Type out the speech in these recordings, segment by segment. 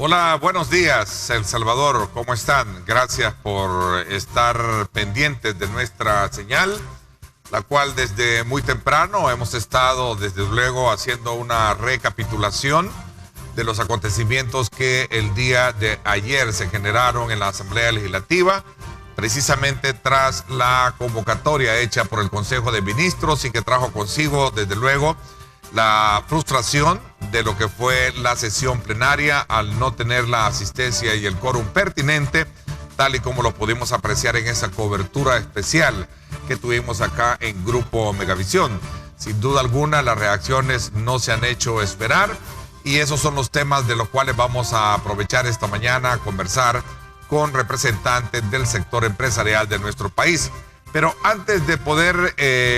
Hola, buenos días, El Salvador, ¿cómo están? Gracias por estar pendientes de nuestra señal, la cual desde muy temprano hemos estado, desde luego, haciendo una recapitulación de los acontecimientos que el día de ayer se generaron en la Asamblea Legislativa, precisamente tras la convocatoria hecha por el Consejo de Ministros y que trajo consigo, desde luego, la frustración de lo que fue la sesión plenaria al no tener la asistencia y el quórum pertinente, tal y como lo pudimos apreciar en esa cobertura especial que tuvimos acá en Grupo Megavisión. Sin duda alguna, las reacciones no se han hecho esperar y esos son los temas de los cuales vamos a aprovechar esta mañana a conversar con representantes del sector empresarial de nuestro país. Pero antes de poder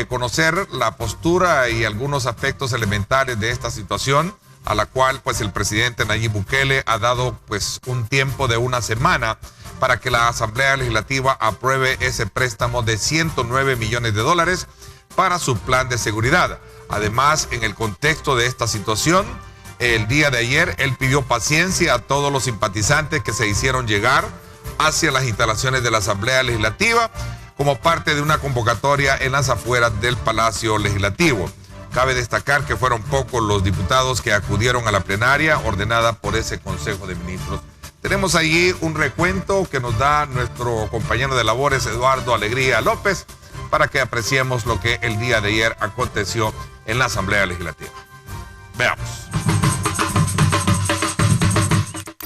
conocer la postura y algunos aspectos elementales de esta situación, a la cual pues el presidente Nayib Bukele ha dado pues un tiempo de una semana para que la Asamblea Legislativa apruebe ese préstamo de 109 millones de dólares para su plan de seguridad. Además, en el contexto de esta situación, el día de ayer él pidió paciencia a todos los simpatizantes que se hicieron llegar hacia las instalaciones de la Asamblea Legislativa como parte de una convocatoria en las afueras del Palacio Legislativo. Cabe destacar que fueron pocos los diputados que acudieron a la plenaria ordenada por ese Consejo de Ministros. Tenemos allí un recuento que nos da nuestro compañero de labores, Eduardo Alegría López, para que apreciemos lo que el día de ayer aconteció en la Asamblea Legislativa. Veamos.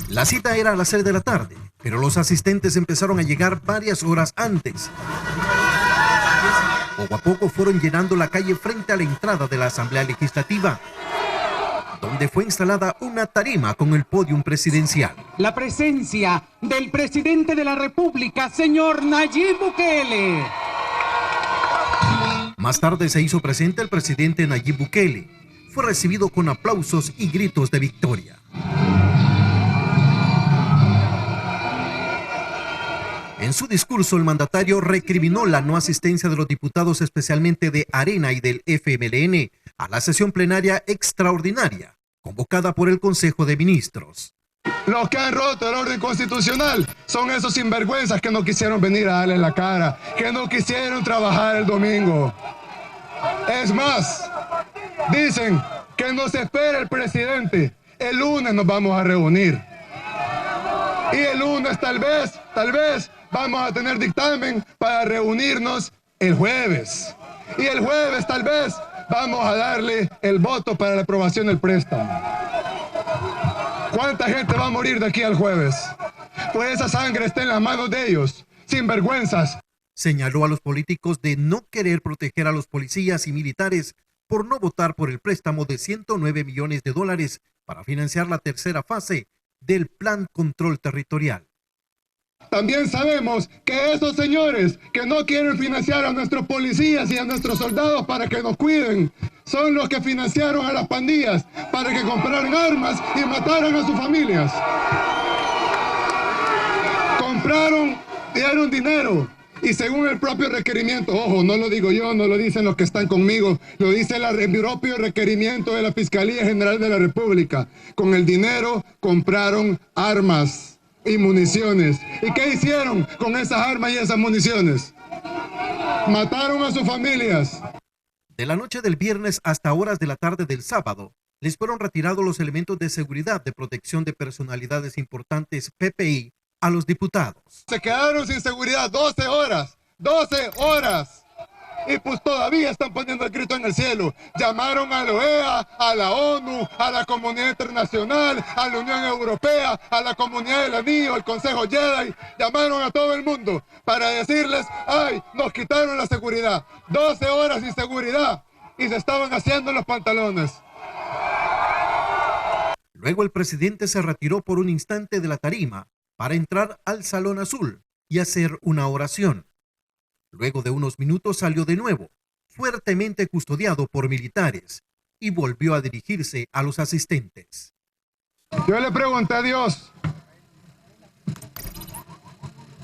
La cita era a las 6 de la tarde, pero los asistentes empezaron a llegar varias horas antes. Poco a poco fueron llenando la calle frente a la entrada de la Asamblea Legislativa, donde fue instalada una tarima con el pódium presidencial. La presencia del presidente de la República, señor Nayib Bukele. Más tarde se hizo presente el presidente Nayib Bukele. Fue recibido con aplausos y gritos de victoria. En su discurso, el mandatario recriminó la no asistencia de los diputados, especialmente de Arena y del FMLN, a la sesión plenaria extraordinaria, convocada por el Consejo de Ministros. Los que han roto el orden constitucional son esos sinvergüenzas que no quisieron venir a darle la cara, que no quisieron trabajar el domingo. Es más, dicen que nos espera el presidente. El lunes nos vamos a reunir. Y el lunes tal vez, vamos a tener dictamen para reunirnos el jueves. Y el jueves tal vez vamos a darle el voto para la aprobación del préstamo. ¿Cuánta gente va a morir de aquí al jueves? Pues esa sangre está en las manos de ellos, sinvergüenzas. Señaló a los políticos de no querer proteger a los policías y militares por no votar por el préstamo de 109 millones de dólares para financiar la tercera fase del Plan Control Territorial. También sabemos que esos señores que no quieren financiar a nuestros policías y a nuestros soldados para que nos cuiden, son los que financiaron a las pandillas para que compraran armas y mataran a sus familias. Compraron, dieron dinero y según el propio requerimiento, ojo, no lo digo yo, no lo dicen los que están conmigo, lo dice el propio requerimiento de la Fiscalía General de la República. Con el dinero compraron armas y municiones. ¿Y qué hicieron con esas armas y esas municiones? Mataron a sus familias. De la noche del viernes hasta horas de la tarde del sábado, les fueron retirados los elementos de seguridad de protección de personalidades importantes PPI a los diputados. Se quedaron sin seguridad 12 horas. 12 horas. Y pues todavía están poniendo el grito en el cielo. Llamaron a la OEA, a la ONU, a la comunidad internacional, a la Unión Europea, a la comunidad del Anillo, al Consejo Jedi. Llamaron a todo el mundo para decirles, ay, nos quitaron la seguridad. 12 horas sin seguridad y se estaban haciendo los pantalones. Luego el presidente se retiró por un instante de la tarima para entrar al Salón Azul y hacer una oración. Luego de unos minutos salió de nuevo, fuertemente custodiado por militares, y volvió a dirigirse a los asistentes. Yo le pregunté a Dios,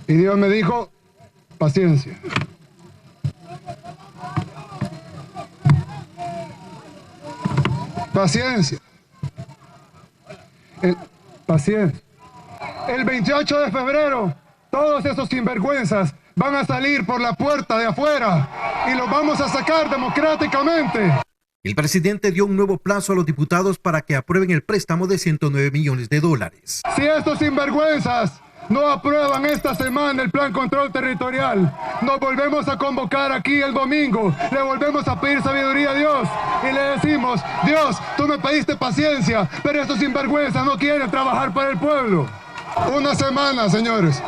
y Dios me dijo, paciencia. Paciencia. Paciencia. El 28 de febrero, todos esos sinvergüenzas van a salir por la puerta de afuera y los vamos a sacar democráticamente. El presidente dio un nuevo plazo a los diputados para que aprueben el préstamo de 109 millones de dólares. Si estos sinvergüenzas no aprueban esta semana el plan control territorial, nos volvemos a convocar aquí el domingo, le volvemos a pedir sabiduría a Dios y le decimos: Dios, tú me pediste paciencia, pero estos sinvergüenzas no quieren trabajar para el pueblo. Una semana, señores.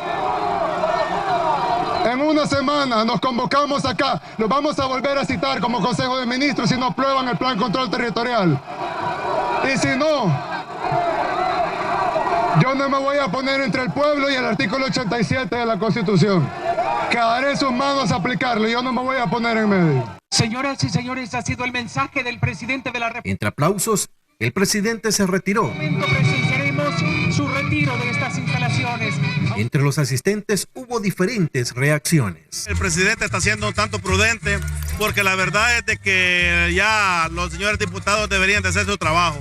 En una semana nos convocamos acá, los vamos a volver a citar como Consejo de Ministros si no aprueban el plan control territorial. Y si no, yo no me voy a poner entre el pueblo y el artículo 87 de la Constitución. Quedaré en sus manos a aplicarlo, yo no me voy a poner en medio. Señoras y señores, ha sido el mensaje del presidente de la República. Entre aplausos, el presidente se retiró. Presenciaremos su retiro de estas instalaciones. Entre los asistentes hubo diferentes reacciones. El presidente está siendo un tanto prudente porque la verdad es de que ya los señores diputados deberían de hacer su trabajo,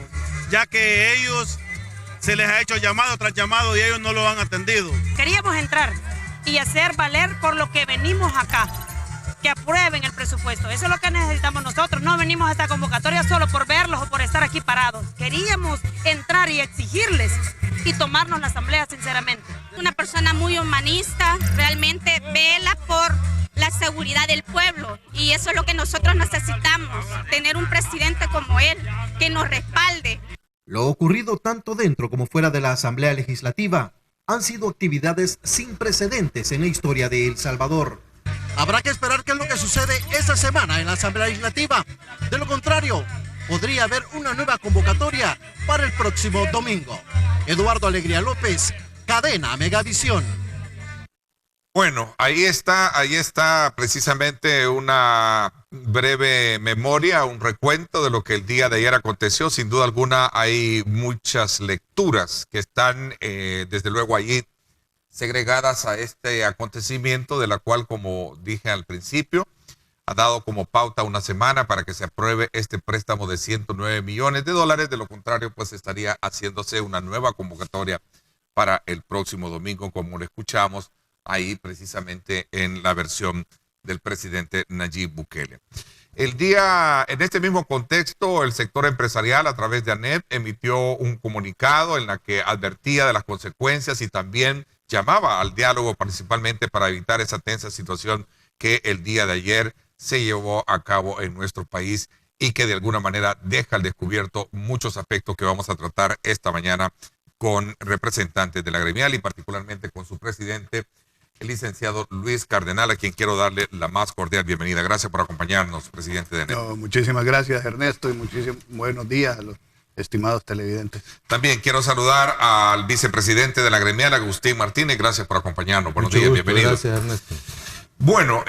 ya que ellos se les ha hecho llamado tras llamado y ellos no lo han atendido. Queríamos entrar y hacer valer por lo que venimos acá, que aprueben el presupuesto. Eso es lo que necesitamos nosotros. No venimos a esta convocatoria solo por verlos o por estar aquí parados. Queríamos entrar y exigirles y tomarnos la asamblea sinceramente. Una persona muy humanista, realmente vela por la seguridad del pueblo y eso es lo que nosotros necesitamos, tener un presidente como él que nos respalde. Lo ocurrido tanto dentro como fuera de la Asamblea Legislativa han sido actividades sin precedentes en la historia de El Salvador. Habrá que esperar qué es lo que sucede esta semana en la Asamblea Legislativa. De lo contrario, podría haber una nueva convocatoria para el próximo domingo. Eduardo Alegría López, Cadena Megavisión. Bueno, ahí está precisamente una breve memoria, un recuento de lo que el día de ayer aconteció. Sin duda alguna hay muchas lecturas que están desde luego allí segregadas a este acontecimiento, de la cual, como dije al principio, ha dado como pauta una semana para que se apruebe este préstamo de 109 millones de dólares. De lo contrario, pues estaría haciéndose una nueva convocatoria para el próximo domingo, como lo escuchamos ahí precisamente en la versión del presidente Nayib Bukele. En este mismo contexto, el sector empresarial a través de ANEP emitió un comunicado en la que advertía de las consecuencias y también llamaba al diálogo principalmente para evitar esa tensa situación que el día de ayer se llevó a cabo en nuestro país y que de alguna manera deja al descubierto muchos aspectos que vamos a tratar esta mañana con representantes de la gremial y particularmente con su presidente, el licenciado Luis Cardenal, a quien quiero darle la más cordial bienvenida. Gracias por acompañarnos, presidente de ANEP. No, muchísimas gracias, Ernesto, y muchísimos buenos días a los estimados televidentes. También quiero saludar al vicepresidente de la gremial, Agustín Martínez. Gracias por acompañarnos. Buenos días, bienvenido. Gracias, Ernesto. Bueno,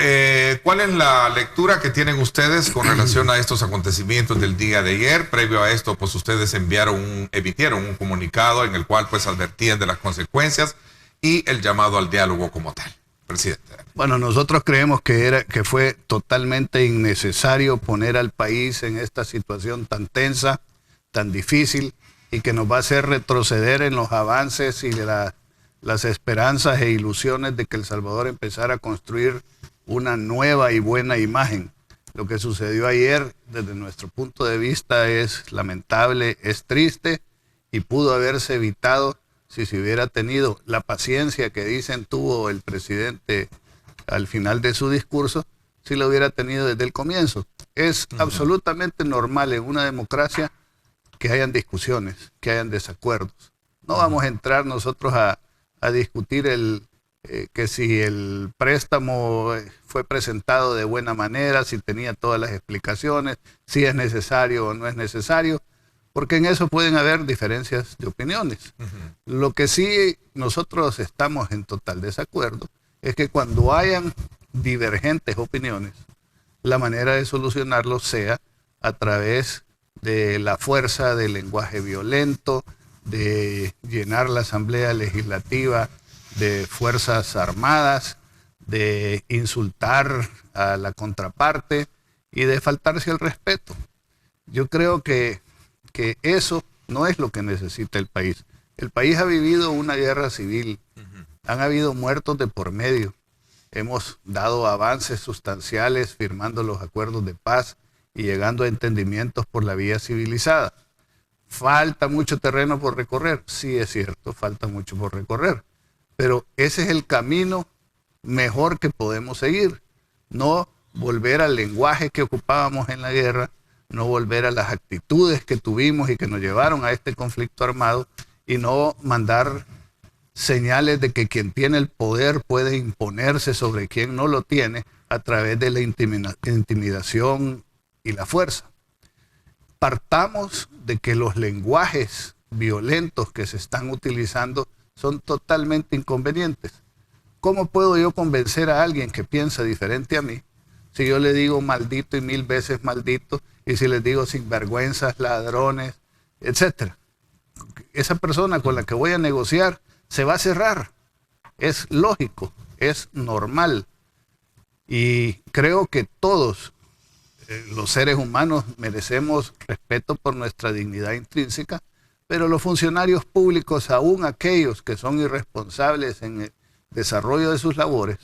¿cuál es la lectura que tienen ustedes con relación a estos acontecimientos del día de ayer? Previo a esto, pues ustedes emitieron un comunicado en el cual pues advertían de las consecuencias y el llamado al diálogo como tal. Presidente. Bueno, nosotros creemos que fue totalmente innecesario poner al país en esta situación tan tensa, tan difícil y que nos va a hacer retroceder en los avances y las esperanzas e ilusiones de que El Salvador empezara a construir una nueva y buena imagen. Lo que sucedió ayer, desde nuestro punto de vista, es lamentable, es triste y pudo haberse evitado si se hubiera tenido la paciencia que dicen tuvo el presidente al final de su discurso, si lo hubiera tenido desde el comienzo. Es absolutamente normal en una democracia que hayan discusiones, que hayan desacuerdos. No vamos a entrar nosotros a discutir que si el préstamo fue presentado de buena manera, si tenía todas las explicaciones, si es necesario o no es necesario, porque en eso pueden haber diferencias de opiniones. Lo que sí nosotros estamos en total desacuerdo es que cuando hayan divergentes opiniones, la manera de solucionarlo sea a través de la fuerza del lenguaje violento, de llenar la Asamblea Legislativa de fuerzas armadas, de insultar a la contraparte y de faltarse el respeto. Yo creo que eso no es lo que necesita el país. El país ha vivido una guerra civil, han habido muertos de por medio, hemos dado avances sustanciales firmando los acuerdos de paz y llegando a entendimientos por la vía civilizada. ¿Falta mucho terreno por recorrer? Sí, es cierto, falta mucho por recorrer, pero ese es el camino mejor que podemos seguir, no volver al lenguaje que ocupábamos en la guerra, no volver a las actitudes que tuvimos y que nos llevaron a este conflicto armado, y no mandar señales de que quien tiene el poder puede imponerse sobre quien no lo tiene a través de la intimidación y la fuerza. Partamos de que los lenguajes violentos que se están utilizando son totalmente inconvenientes. ¿Cómo puedo yo convencer a alguien que piensa diferente a mí si yo le digo maldito y 1000 veces maldito, y si les digo sinvergüenzas, ladrones, etcétera? Esa persona con la que voy a negociar se va a cerrar. Es lógico, es normal. Y creo que todos los seres humanos merecemos respeto por nuestra dignidad intrínseca, pero los funcionarios públicos, aún aquellos que son irresponsables en el desarrollo de sus labores,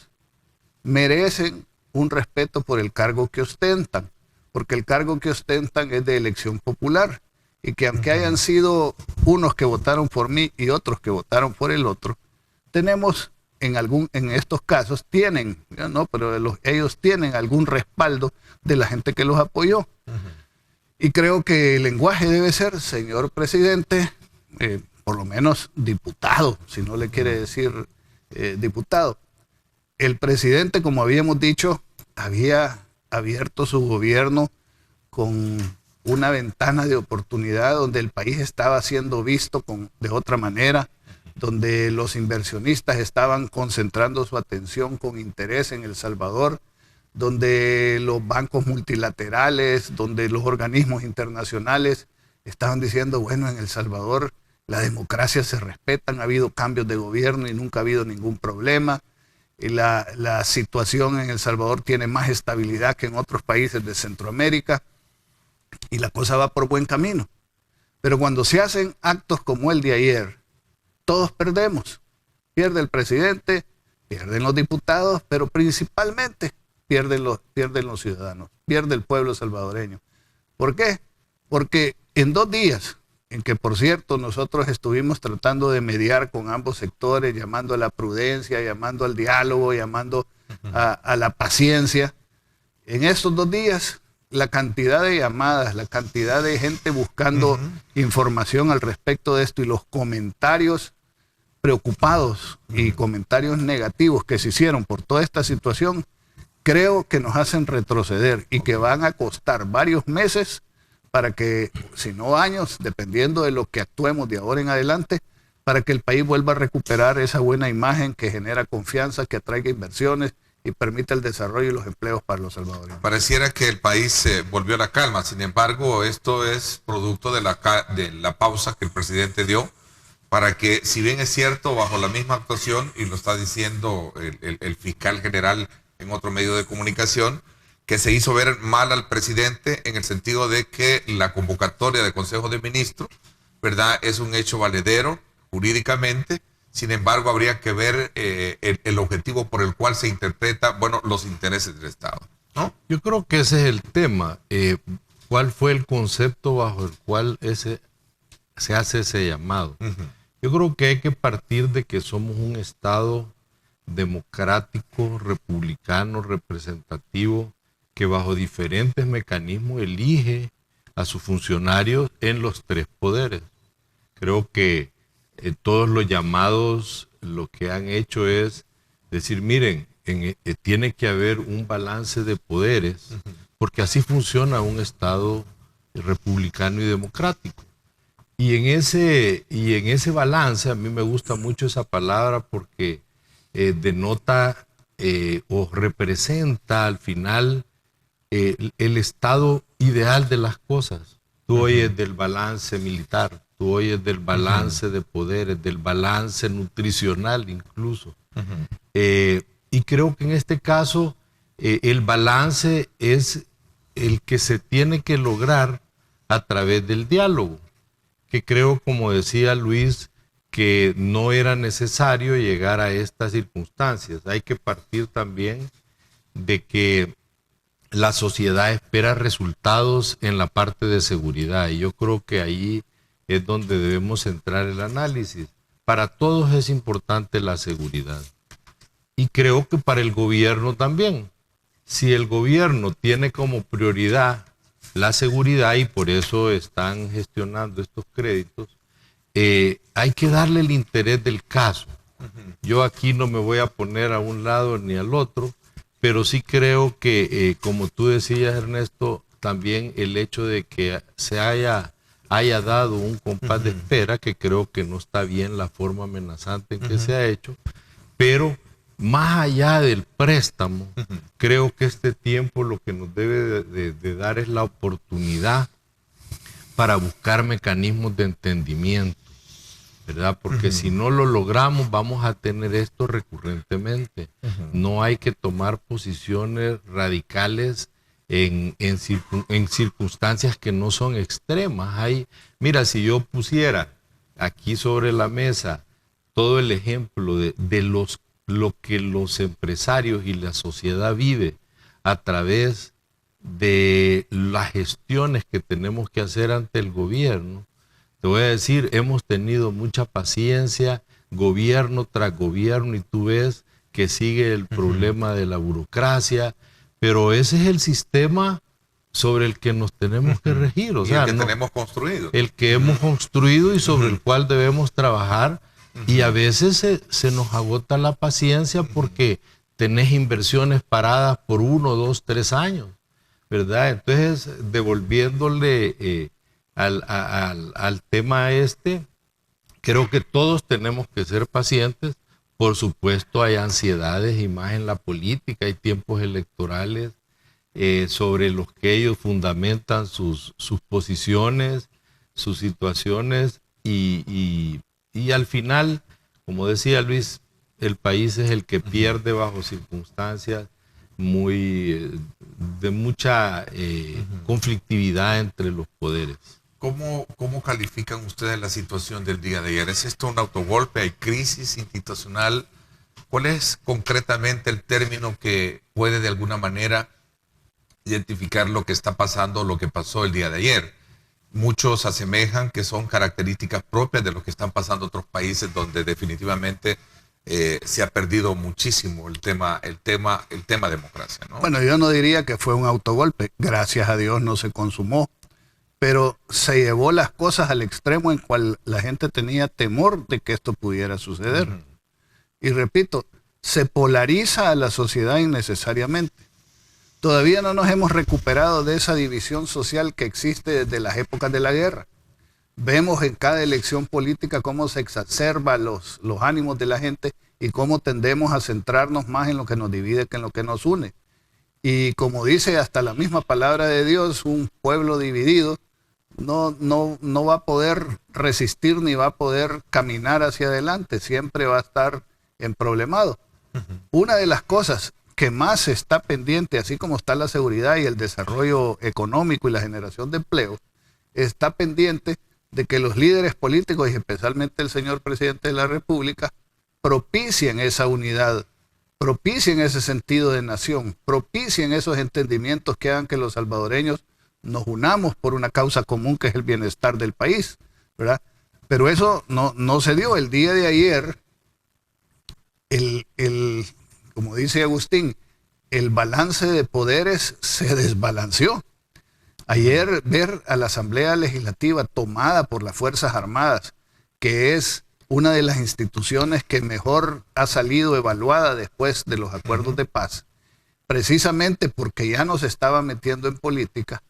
merecen un respeto por el cargo que ostentan, porque el cargo que ostentan es de elección popular, y que aunque hayan sido unos que votaron por mí y otros que votaron por el otro, tenemos en estos casos tienen, no, pero ellos tienen algún respaldo de la gente que los apoyó. Y creo que el lenguaje debe ser, señor presidente, por lo menos diputado, si no le quiere decir diputado. El presidente, como habíamos dicho, había abierto su gobierno con una ventana de oportunidad donde el país estaba siendo visto de otra manera, donde los inversionistas estaban concentrando su atención con interés en El Salvador, donde los bancos multilaterales, donde los organismos internacionales estaban diciendo, bueno, en El Salvador la democracia se respeta, han habido cambios de gobierno y nunca ha habido ningún problema. Y la situación en El Salvador tiene más estabilidad que en otros países de Centroamérica y la cosa va por buen camino. Pero cuando se hacen actos como el de ayer, todos perdemos. Pierde el presidente, pierden los diputados, pero principalmente pierden los ciudadanos, pierde el pueblo salvadoreño. ¿Por qué? Porque en 2 días, en que por cierto nosotros estuvimos tratando de mediar con ambos sectores, llamando a la prudencia, llamando al diálogo, llamando a la paciencia, en estos 2 días la cantidad de llamadas, la cantidad de gente buscando información al respecto de esto y los comentarios preocupados y comentarios negativos que se hicieron por toda esta situación, creo que nos hacen retroceder y que van a costar varios meses para que, si no años, dependiendo de lo que actuemos de ahora en adelante, para que el país vuelva a recuperar esa buena imagen que genera confianza, que atraiga inversiones y permita el desarrollo y los empleos para los salvadoreños. Pareciera que el país volvió a la calma, sin embargo, esto es producto de la pausa que el presidente dio para que, si bien es cierto, bajo la misma actuación, y lo está diciendo el fiscal general en otro medio de comunicación, que se hizo ver mal al presidente en el sentido de que la convocatoria de Consejo de Ministros, ¿verdad?, es un hecho valedero jurídicamente. Sin embargo, habría que ver el objetivo por el cual se interpreta, bueno, los intereses del Estado, ¿no? Yo creo que ese es el tema. ¿Cuál fue el concepto bajo el cual se hace ese llamado? Yo creo que hay que partir de que somos un Estado democrático, republicano, representativo, que bajo diferentes mecanismos elige a sus funcionarios en los 3 poderes. Creo que todos los llamados lo que han hecho es decir, miren, tiene que haber un balance de poderes, porque así funciona un Estado republicano y democrático. Y en ese balance, a mí me gusta mucho esa palabra porque denota o representa al final el estado ideal de las cosas. Tú oyes del balance militar, tú oyes del balance de poderes, del balance nutricional incluso. Y creo que en este caso el balance es el que se tiene que lograr a través del diálogo, que creo, como decía Luis, que no era necesario llegar a estas circunstancias. Hay que partir también de que la sociedad espera resultados en la parte de seguridad, y yo creo que ahí es donde debemos centrar el análisis. Para todos es importante la seguridad, y creo que para el gobierno también. Si el gobierno tiene como prioridad la seguridad, y por eso están gestionando estos créditos, hay que darle el interés del caso. Yo aquí no me voy a poner a un lado ni al otro, pero sí creo que, como tú decías, Ernesto, también el hecho de que se haya dado un compás de espera, que creo que no está bien la forma amenazante en que se ha hecho, pero más allá del préstamo, creo que este tiempo lo que nos debe de dar es la oportunidad para buscar mecanismos de entendimiento, ¿verdad? Porque si no lo logramos, vamos a tener esto recurrentemente. No hay que tomar posiciones radicales en circunstancias que no son extremas. Mira, si yo pusiera aquí sobre la mesa todo el ejemplo de lo que los empresarios y la sociedad vive a través de las gestiones que tenemos que hacer ante el gobierno, te voy a decir, hemos tenido mucha paciencia, gobierno tras gobierno, y tú ves que sigue el problema de la burocracia, pero ese es el sistema sobre el que nos tenemos que regir. O sea, el que tenemos construido. El que hemos construido y sobre el cual debemos trabajar, y a veces se nos agota la paciencia porque tenés inversiones paradas por 1, 2, 3 años, ¿verdad? Entonces, devolviéndole al tema creo que todos tenemos que ser pacientes. Por supuesto, hay ansiedades y más en la política, hay tiempos electorales sobre los que ellos fundamentan sus posiciones, sus situaciones, y al final, como decía Luis, el país es el que pierde bajo circunstancias de mucha conflictividad entre los poderes. ¿Cómo califican ustedes la situación del día de ayer? ¿Es esto un autogolpe? ¿Hay crisis institucional? ¿Cuál es concretamente el término que puede de alguna manera identificar lo que está pasando, lo que pasó el día de ayer? Muchos asemejan que son características propias de lo que están pasando en otros países donde definitivamente se ha perdido muchísimo el tema democracia, ¿no? Bueno, yo no diría que fue un autogolpe. Gracias a Dios no se consumó, pero se llevó las cosas al extremo en cual la gente tenía temor de que esto pudiera suceder. Y repito, se polariza a la sociedad innecesariamente. Todavía no nos hemos recuperado de esa división social que existe desde las épocas de la guerra. Vemos en cada elección política cómo se exacerba los ánimos de la gente y cómo tendemos a centrarnos más en lo que nos divide que en lo que nos une. Y como dice hasta la misma palabra de Dios, un pueblo dividido no va a poder resistir ni va a poder caminar hacia adelante, siempre va a estar emproblemado. Una de las cosas que más está pendiente, así como está la seguridad y el desarrollo económico y la generación de empleo, está pendiente de que los líderes políticos y especialmente el señor presidente de la República propicien esa unidad, propicien ese sentido de nación, propicien esos entendimientos que hagan que los salvadoreños nos unamos por una causa común que es el bienestar del país, ¿verdad? Pero eso no se dio. El día de ayer, como dice Agustín, el balance de poderes se desbalanceó. Ayer ver a la Asamblea Legislativa tomada por las Fuerzas Armadas, que es una de las instituciones que mejor ha salido evaluada después de los acuerdos de paz, precisamente porque ya nos estaba metiendo en política,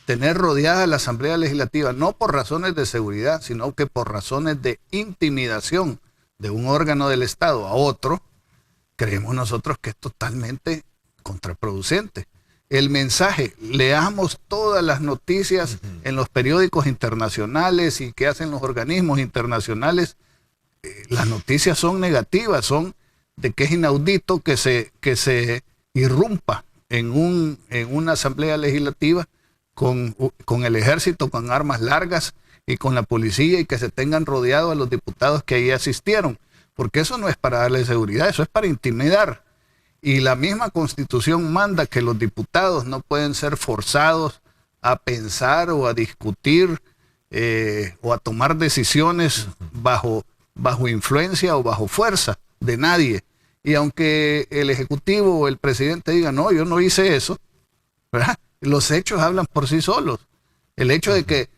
tener rodeada la Asamblea Legislativa, no por razones de seguridad, sino que por razones de intimidación de un órgano del Estado a otro, creemos nosotros que es totalmente contraproducente. El mensaje, leamos todas las noticias en los periódicos internacionales y que hacen los organismos internacionales, las noticias son negativas, son de que es inaudito que se irrumpa en una asamblea legislativa con el ejército, con armas largas y con la policía y que se tengan rodeado a los diputados que ahí asistieron, porque eso no es para darle seguridad, eso es para intimidar. Y la misma Constitución manda que los diputados no pueden ser forzados a pensar o a discutir o a tomar decisiones bajo influencia o bajo fuerza de nadie. Y aunque el Ejecutivo o el presidente diga, no, yo no hice eso, ¿verdad? Los hechos hablan por sí solos. El hecho de que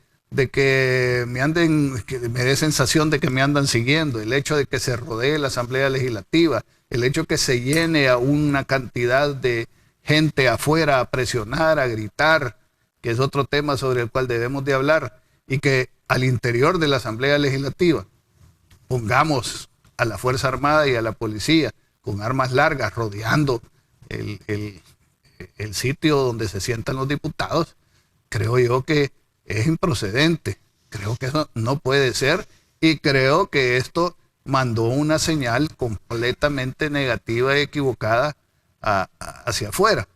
me dé sensación de que me andan siguiendo, el hecho de que se rodee la Asamblea Legislativa, el hecho de que se llene a una cantidad de gente afuera a presionar, a gritar, que es otro tema sobre el cual debemos de hablar, y que al interior de la Asamblea Legislativa pongamos a la Fuerza Armada y a la policía con armas largas rodeando el sitio donde se sientan los diputados, creo yo que es improcedente. Creo que eso no puede ser y creo que esto mandó una señal completamente negativa y equivocada hacia afuera.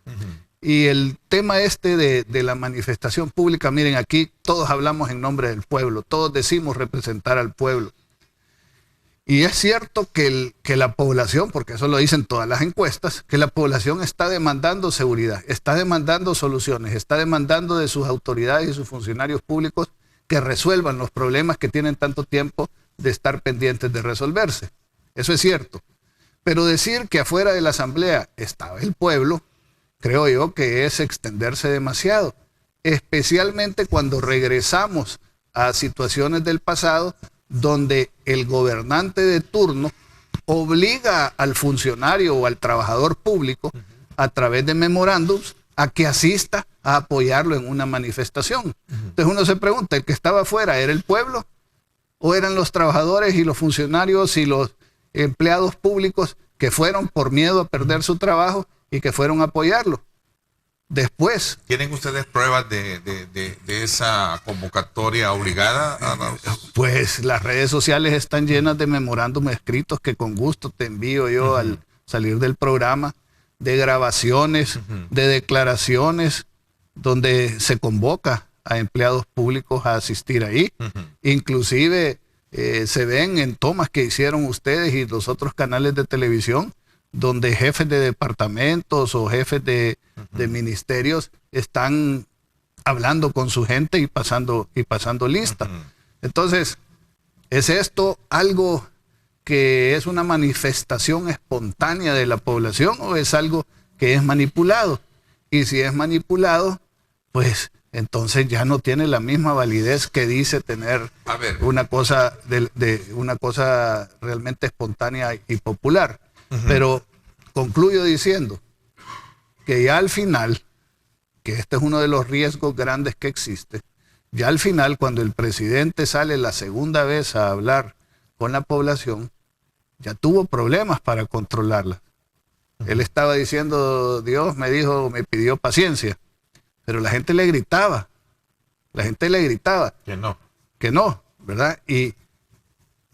Y el tema de la manifestación pública, miren, aquí todos hablamos en nombre del pueblo, todos decimos representar al pueblo. Y es cierto que la población, porque eso lo dicen todas las encuestas, que la población está demandando seguridad, está demandando soluciones, está demandando de sus autoridades y sus funcionarios públicos que resuelvan los problemas que tienen tanto tiempo de estar pendientes de resolverse. Eso es cierto. Pero decir que afuera de la Asamblea estaba el pueblo, creo yo que es extenderse demasiado, especialmente cuando regresamos a situaciones del pasado donde el gobernante de turno obliga al funcionario o al trabajador público a través de memorándums a que asista a apoyarlo en una manifestación. Entonces uno se pregunta, ¿el que estaba afuera era el pueblo o eran los trabajadores y los funcionarios y los empleados públicos que fueron por miedo a perder su trabajo y que fueron a apoyarlo? Después. ¿Tienen ustedes pruebas de esa convocatoria obligada? Pues las redes sociales están llenas de memorándums escritos que con gusto te envío yo al salir del programa, de grabaciones, de declaraciones, donde se convoca a empleados públicos a asistir ahí. Inclusive se ven en tomas que hicieron ustedes y los otros canales de televisión, donde jefes de departamentos o jefes de ministerios están hablando con su gente y pasando lista. Entonces, ¿es esto algo que es una manifestación espontánea de la población o es algo que es manipulado? Y si es manipulado, pues entonces ya no tiene la misma validez que dice tener una cosa una cosa realmente espontánea y popular. Pero concluyo diciendo que ya al final, que este es uno de los riesgos grandes que existe, ya al final cuando el presidente sale la segunda vez a hablar con la población, ya tuvo problemas para controlarla. Él estaba diciendo, Dios me pidió paciencia, pero la gente le gritaba, que no, ¿verdad? Y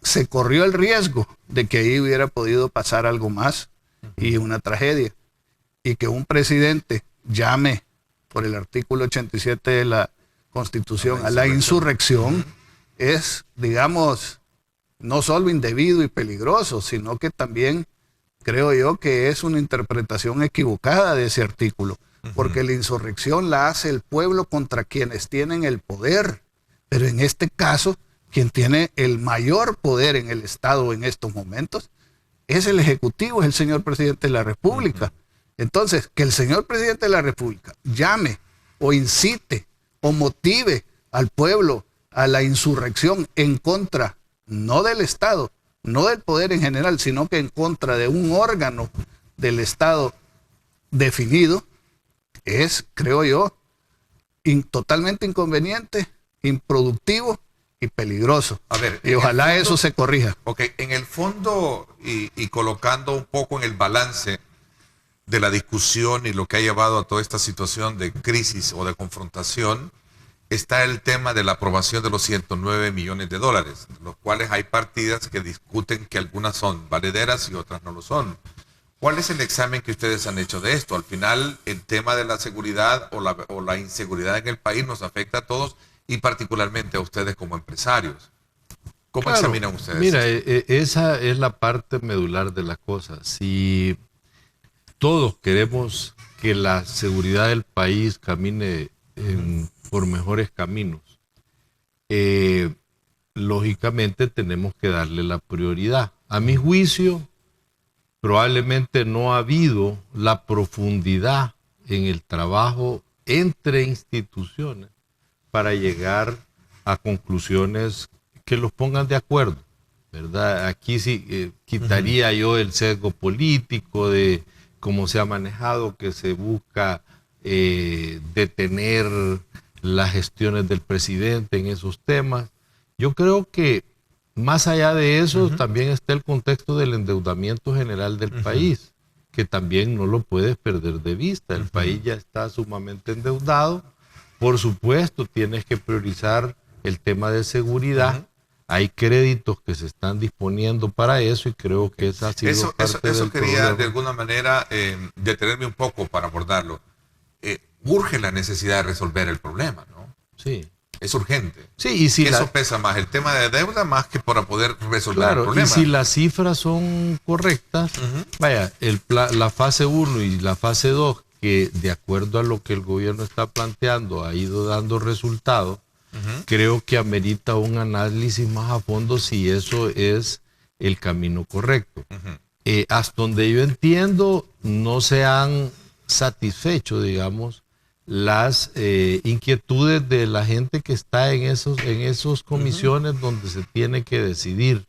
se corrió el riesgo de que ahí hubiera podido pasar algo más y una tragedia. Y que un presidente llame por el artículo 87 de la Constitución a la insurrección es, digamos, no solo indebido y peligroso, sino que también creo yo que es una interpretación equivocada de ese artículo, porque la insurrección la hace el pueblo contra quienes tienen el poder, pero en este caso quien tiene el mayor poder en el Estado en estos momentos es el Ejecutivo, es el señor presidente de la República. Entonces, que el señor presidente de la República llame o incite o motive al pueblo a la insurrección en contra, no del Estado, no del poder en general, sino que en contra de un órgano del Estado definido, es, creo yo, totalmente inconveniente, improductivo y peligroso. Y ojalá eso se corrija. Ok, en el fondo y colocando un poco en el balance de la discusión y lo que ha llevado a toda esta situación de crisis o de confrontación, está el tema de la aprobación de los 109 millones de dólares, los cuales hay partidas que discuten que algunas son valederas y otras no lo son. ¿Cuál es el examen que ustedes han hecho de esto? Al final, el tema de la seguridad o la inseguridad en el país nos afecta a todos y particularmente a ustedes como empresarios. ¿Cómo examinan ustedes? Mira, esa es la parte medular de la cosa. Si todos queremos que la seguridad del país camine por mejores caminos, lógicamente tenemos que darle la prioridad. A mi juicio, probablemente no ha habido la profundidad en el trabajo entre instituciones para llegar a conclusiones que los pongan de acuerdo, ¿verdad? Aquí sí quitaría yo el sesgo político de cómo se ha manejado, que se busca detener las gestiones del presidente en esos temas. Yo creo que más allá de eso también está el contexto del endeudamiento general del país, que también no lo puedes perder de vista. El país ya está sumamente endeudado. Por supuesto, tienes que priorizar el tema de seguridad. Hay créditos que se están disponiendo para eso y creo que esa ha sido parte eso del quería problema. de alguna manera detenerme un poco para abordarlo. Urge la necesidad de resolver el problema, ¿no? Sí. Es urgente. Sí, y si eso pesa más, el tema de deuda, más que para poder resolver el problema. Y si las cifras son correctas, vaya, la fase 1 y la fase 2, que de acuerdo a lo que el gobierno está planteando ha ido dando resultados, creo que amerita un análisis más a fondo si eso es el camino correcto. Hasta donde yo entiendo, no se han satisfecho, digamos, las inquietudes de la gente que está en esos comisiones donde se tiene que decidir.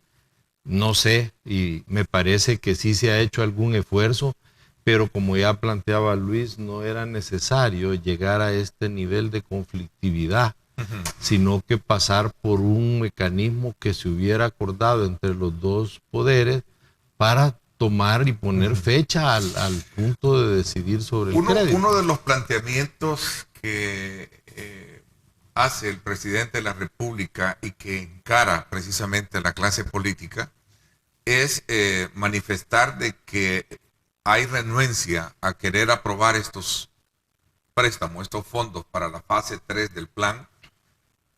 No sé, y me parece que sí se ha hecho algún esfuerzo, pero como ya planteaba Luis, no era necesario llegar a este nivel de conflictividad, sino que pasar por un mecanismo que se hubiera acordado entre los dos poderes para tomar y poner fecha al punto de decidir sobre el crédito. Uno de los planteamientos que hace el presidente de la República y que encara precisamente a la clase política es manifestar de que hay renuencia a querer aprobar estos préstamos, estos fondos para la fase 3 del plan,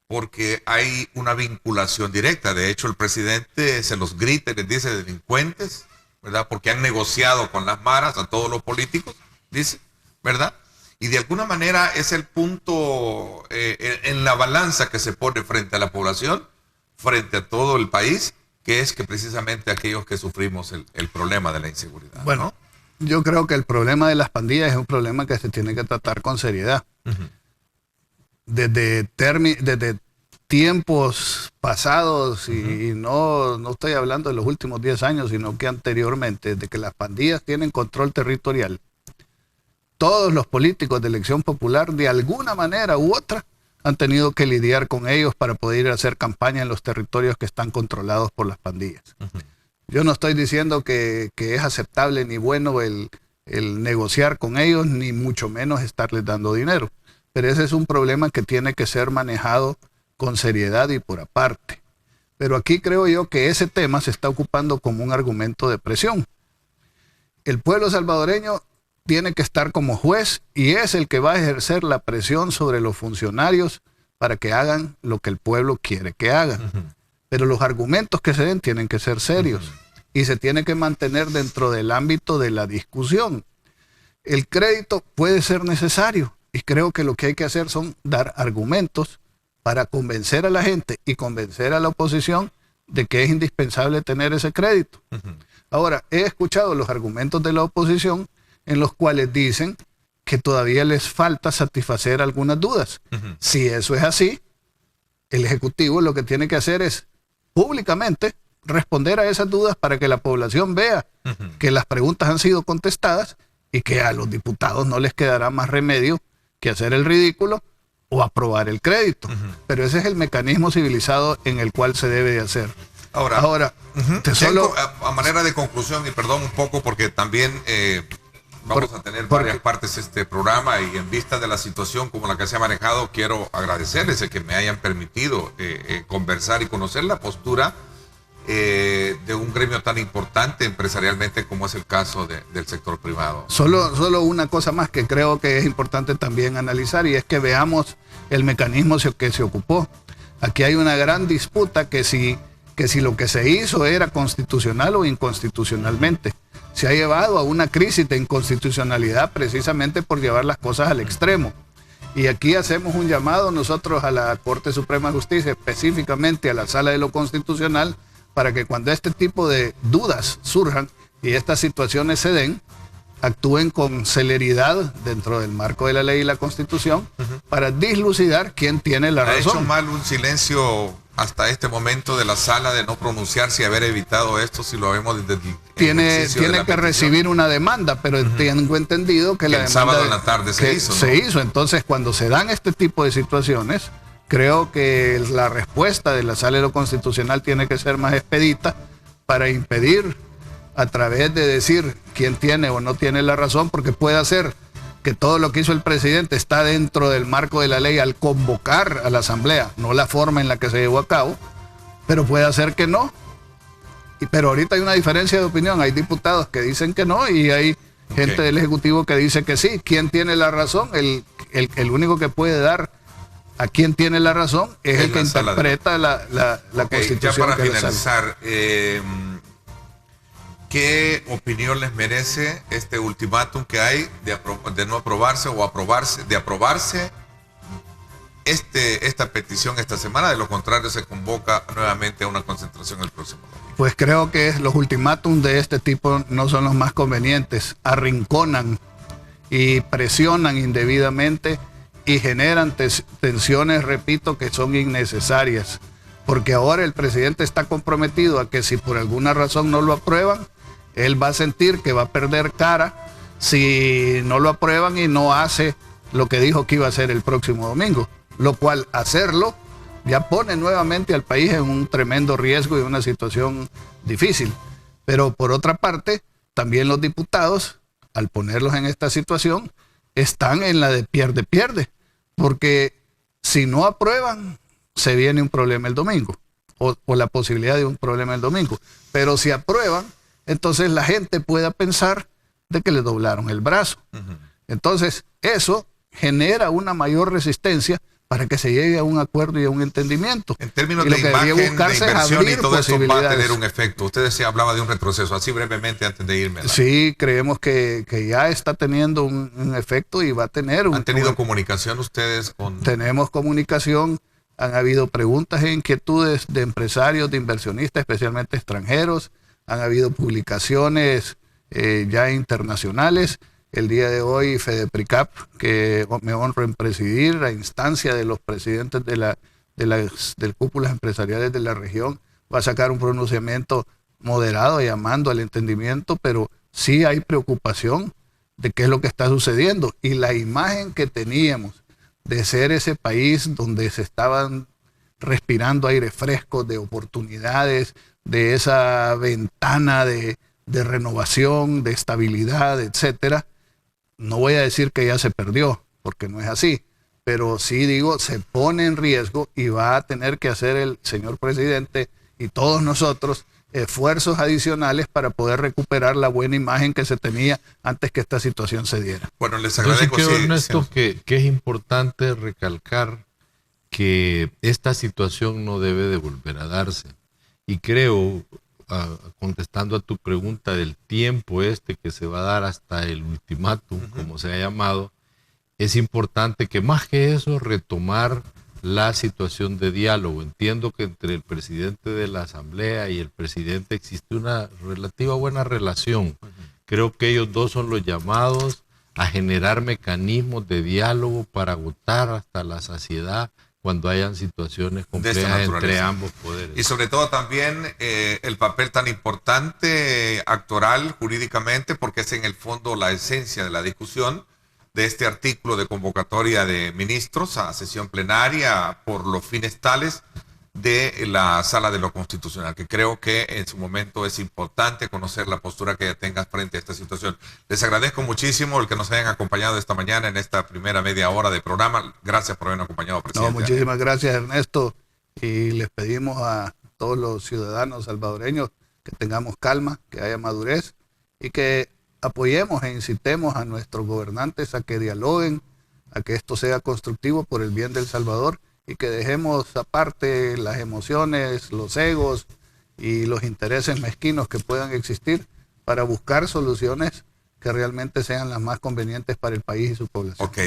porque hay una vinculación directa. De hecho, el presidente se los grita y les dice delincuentes, ¿verdad? Porque han negociado con las maras a todos los políticos, dice, ¿verdad? Y de alguna manera es el punto en la balanza que se pone frente a la población, frente a todo el país, que es que precisamente aquellos que sufrimos el problema de la inseguridad. Bueno, ¿no? Yo creo que el problema de las pandillas es un problema que se tiene que tratar con seriedad. Desde tiempos pasados, y no estoy hablando de los últimos 10 años, sino que anteriormente, desde que las pandillas tienen control territorial, todos los políticos de elección popular, de alguna manera u otra, han tenido que lidiar con ellos para poder ir a hacer campaña en los territorios que están controlados por las pandillas. Yo no estoy diciendo que es aceptable ni bueno el negociar con ellos, ni mucho menos estarles dando dinero. Pero ese es un problema que tiene que ser manejado con seriedad y por aparte. Pero aquí creo yo que ese tema se está ocupando como un argumento de presión. El pueblo salvadoreño tiene que estar como juez y es el que va a ejercer la presión sobre los funcionarios para que hagan lo que el pueblo quiere que hagan. Pero los argumentos que se den tienen que ser serios y se tiene que mantener dentro del ámbito de la discusión. El crédito puede ser necesario y creo que lo que hay que hacer son dar argumentos para convencer a la gente y convencer a la oposición de que es indispensable tener ese crédito. Ahora, he escuchado los argumentos de la oposición en los cuales dicen que todavía les falta satisfacer algunas dudas. Si eso es así, el Ejecutivo lo que tiene que hacer es públicamente responder a esas dudas para que la población vea que las preguntas han sido contestadas y que a los diputados no les quedará más remedio que hacer el ridículo o aprobar el crédito. Pero ese es el mecanismo civilizado en el cual se debe de hacer. Ahora solo a manera de conclusión, y perdón un poco porque también vamos a tener varias partes de este programa, y en vista de la situación como la que se ha manejado, quiero agradecerles el que me hayan permitido conversar y conocer la postura de un gremio tan importante empresarialmente como es el caso del sector privado. Solo una cosa más que creo que es importante también analizar, y es que veamos el mecanismo que se ocupó. Aquí hay una gran disputa que si lo que se hizo era constitucional o inconstitucionalmente. Se ha llevado a una crisis de inconstitucionalidad precisamente por llevar las cosas al extremo. Y aquí hacemos un llamado nosotros a la Corte Suprema de Justicia, específicamente a la Sala de lo Constitucional, para que cuando este tipo de dudas surjan y estas situaciones se den, actúen con celeridad dentro del marco de la ley y la Constitución para dislucidar quién tiene la razón. ¿Ha hecho mal un silencio hasta este momento de la sala de no pronunciarse y haber evitado esto si lo vemos desde el tiene que recibir una demanda, pero tengo entendido que la demanda... El sábado en la tarde se hizo, ¿no? Se hizo, entonces cuando se dan este tipo de situaciones, creo que la respuesta de la Sala de lo Constitucional tiene que ser más expedita para impedir, a través de decir quién tiene o no tiene la razón, porque puede ser que todo lo que hizo el presidente está dentro del marco de la ley al convocar a la asamblea, no la forma en la que se llevó a cabo, pero puede ser que no. Pero ahorita hay una diferencia de opinión, hay diputados que dicen que no y hay gente del Ejecutivo que dice que sí. ¿Quién tiene la razón? El único que puede dar a quién tiene la razón es el que interpreta la Constitución. Ya para finalizar, ¿qué opinión les merece este ultimátum que hay de no aprobarse o de aprobarse esta petición esta semana? De lo contrario, se convoca nuevamente a una concentración el próximo domingo. Pues creo que los ultimátums de este tipo no son los más convenientes. Arrinconan y presionan indebidamente y generan tensiones, repito, que son innecesarias. Porque ahora el presidente está comprometido a que si por alguna razón no lo aprueban, él va a sentir que va a perder cara si no lo aprueban y no hace lo que dijo que iba a hacer el próximo domingo. Lo cual hacerlo ya pone nuevamente al país en un tremendo riesgo y una situación difícil. Pero por otra parte, también los diputados, al ponerlos en esta situación, están en la de pierde. Porque si no aprueban, se viene un problema el domingo, o la posibilidad de un problema el domingo. Pero si aprueban, entonces la gente pueda pensar de que le doblaron el brazo. Entonces, eso genera una mayor resistencia para que se llegue a un acuerdo y a un entendimiento. En términos de imagen, de inversión y todo esto va a tener un efecto. Ustedes se hablaba de un retroceso, así brevemente antes de irme. Sí, creemos que ya está teniendo un efecto y va a tener un... ¿Han tenido comunicación ustedes con...? Tenemos comunicación, han habido preguntas e inquietudes de empresarios, de inversionistas, especialmente extranjeros, han habido publicaciones ya internacionales. El día de hoy, FEDEPRICAP, que me honro en presidir, a instancia de los presidentes de las cúpulas empresariales de la región, va a sacar un pronunciamiento moderado llamando al entendimiento, pero sí hay preocupación de qué es lo que está sucediendo. Y la imagen que teníamos de ser ese país donde se estaban respirando aire fresco, de oportunidades, de esa ventana de renovación, de estabilidad, etcétera. No voy a decir que ya se perdió, porque no es así, pero sí digo, se pone en riesgo y va a tener que hacer el señor presidente y todos nosotros esfuerzos adicionales para poder recuperar la buena imagen que se tenía antes que esta situación se diera. Bueno, les agradezco. Yo sí creo, Ernesto, que es importante recalcar que esta situación no debe de volver a darse. Y creo, contestando a tu pregunta del tiempo que se va a dar hasta el ultimátum, como se ha llamado, es importante que más que eso retomar la situación de diálogo. Entiendo que entre el presidente de la Asamblea y el presidente existe una relativa buena relación. Creo que ellos dos son los llamados a generar mecanismos de diálogo para agotar hasta la saciedad cuando hayan situaciones complejas entre ambos poderes. Y sobre todo también el papel tan importante actoral jurídicamente, porque es en el fondo la esencia de la discusión de este artículo de convocatoria de ministros a sesión plenaria por los fines tales de la Sala de lo Constitucional, que creo que en su momento es importante conocer la postura que tengas frente a esta situación. Les agradezco muchísimo el que nos hayan acompañado esta mañana en esta primera media hora de programa. Gracias por habernos acompañado, presidente. No, muchísimas gracias, Ernesto, y les pedimos a todos los ciudadanos salvadoreños que tengamos calma, que haya madurez y que apoyemos e incitemos a nuestros gobernantes a que dialoguen, a que esto sea constructivo por el bien del Salvador y que dejemos aparte las emociones, los egos y los intereses mezquinos que puedan existir para buscar soluciones que realmente sean las más convenientes para el país y su población. Ok,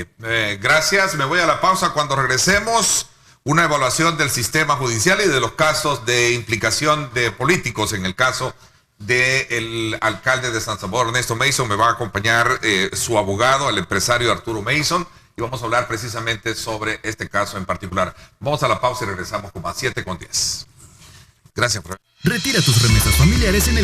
gracias. Me voy a la pausa. Cuando regresemos, una evaluación del sistema judicial y de los casos de implicación de políticos. En el caso del alcalde de San Salvador, Ernesto Mason, me va a acompañar su abogado, el empresario Arturo Mason, y vamos a hablar precisamente sobre este caso en particular. Vamos a la pausa y regresamos como a 7:10. Gracias. Retira tus remesas familiares en el